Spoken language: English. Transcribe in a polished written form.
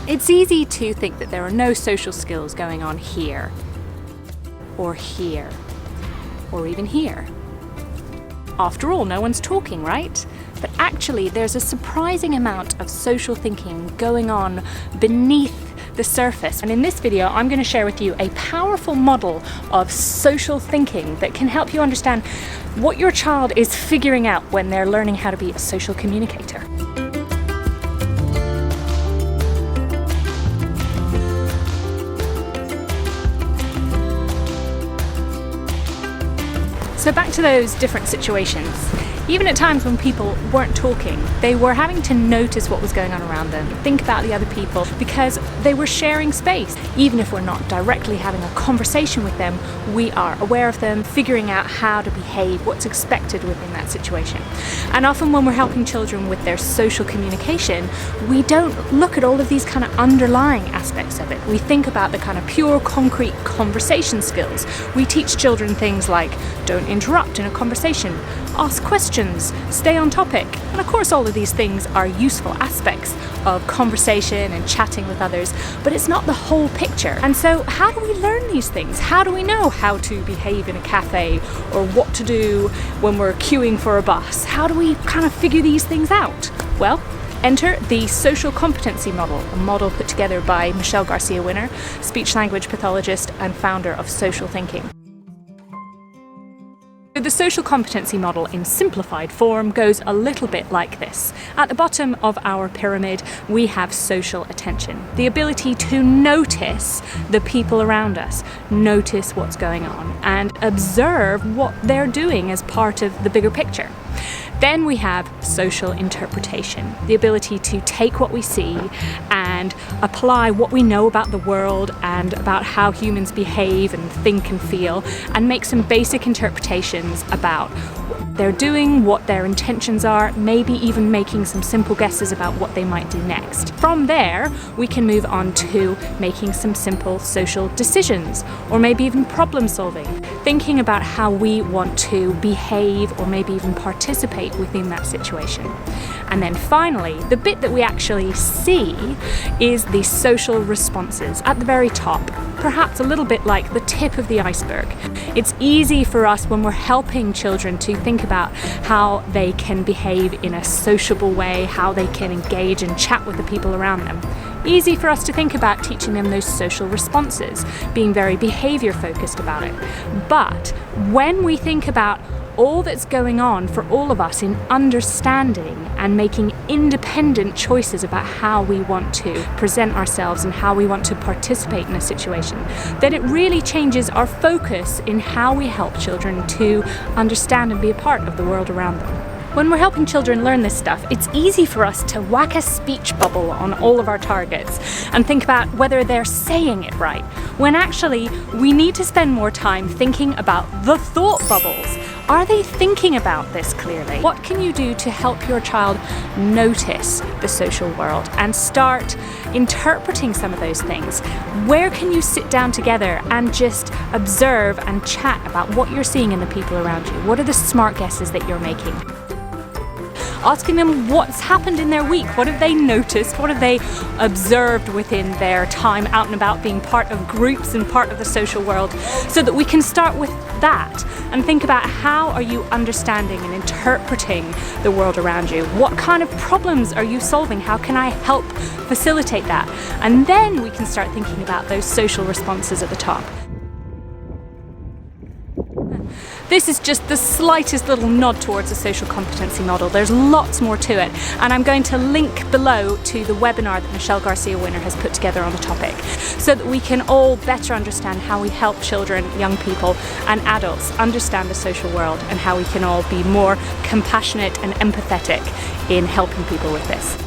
It's easy to think that there are no social skills going on here, or even here. After all, no one's talking, right? But actually, there's a surprising amount of social thinking going on beneath the surface. And in this video, I'm going to share with you a powerful model of social thinking that can help you understand what your child is figuring out when they're learning how to be a social communicator. So back to those different situations. Even at times when people weren't talking, they were having to notice what was going on around them, think about the other people, because they were sharing space. Even if we're not directly having a conversation with them, we are aware of them, figuring out how to behave, what's expected within that situation. And often when we're helping children with their social communication, we don't look at all of these kind of underlying aspects of it. We think about the kind of pure, concrete conversation skills. We teach children things like, don't interrupt in a conversation, ask questions, stay on topic. And of course all of these things are useful aspects of conversation and chatting with others, but it's not the whole picture. And so how do we learn these things? How do we know how to behave in a cafe or what to do when we're queuing for a bus? How do we kind of figure these things out? Well, enter the Social Competency Model, a model put together by Michelle Garcia-Winner, speech-language pathologist and founder of Social Thinking. The Social Competency Model in simplified form goes a little bit like this. At the bottom of our pyramid, we have social attention, the ability to notice the people around us, notice what's going on, and observe what they're doing as part of the bigger picture. Then we have social interpretation, the ability to take what we see and apply what we know about the world and about how humans behave and think and feel, and make some basic interpretations about what they're doing, what their intentions are, maybe even making some simple guesses about what they might do next. From there, we can move on to making some simple social decisions, or maybe even problem solving, thinking about how we want to behave or maybe even participate within that situation. And then finally, the bit that we actually see is the social responses at the very top, perhaps a little bit like the tip of the iceberg. It's easy for us when we're helping children to think about how they can behave in a sociable way, how they can engage and chat with the people around them. Easy for us to think about teaching them those social responses, being very behavior focused about it. But when we think about all that's going on for all of us in understanding and making independent choices about how we want to present ourselves and how we want to participate in a situation, then it really changes our focus in how we help children to understand and be a part of the world around them. When we're helping children learn this stuff, it's easy for us to whack a speech bubble on all of our targets and think about whether they're saying it right, when actually we need to spend more time thinking about the thought bubbles. Are they thinking about this clearly? What can you do to help your child notice the social world and start interpreting some of those things? Where can you sit down together and just observe and chat about what you're seeing in the people around you? What are the smart guesses that you're making? Asking them what's happened in their week, what have they noticed, what have they observed within their time out and about being part of groups and part of the social world, so that we can start with that and think about how are you understanding and interpreting the world around you? What kind of problems are you solving? How can I help facilitate that? And then we can start thinking about those social responses at the top. This is just the slightest little nod towards a social competency model. There's lots more to it, and I'm going to link below to the webinar that Michelle Garcia-Winner has put together on the topic, so that we can all better understand how we help children, young people and adults understand the social world, and how we can all be more compassionate and empathetic in helping people with this.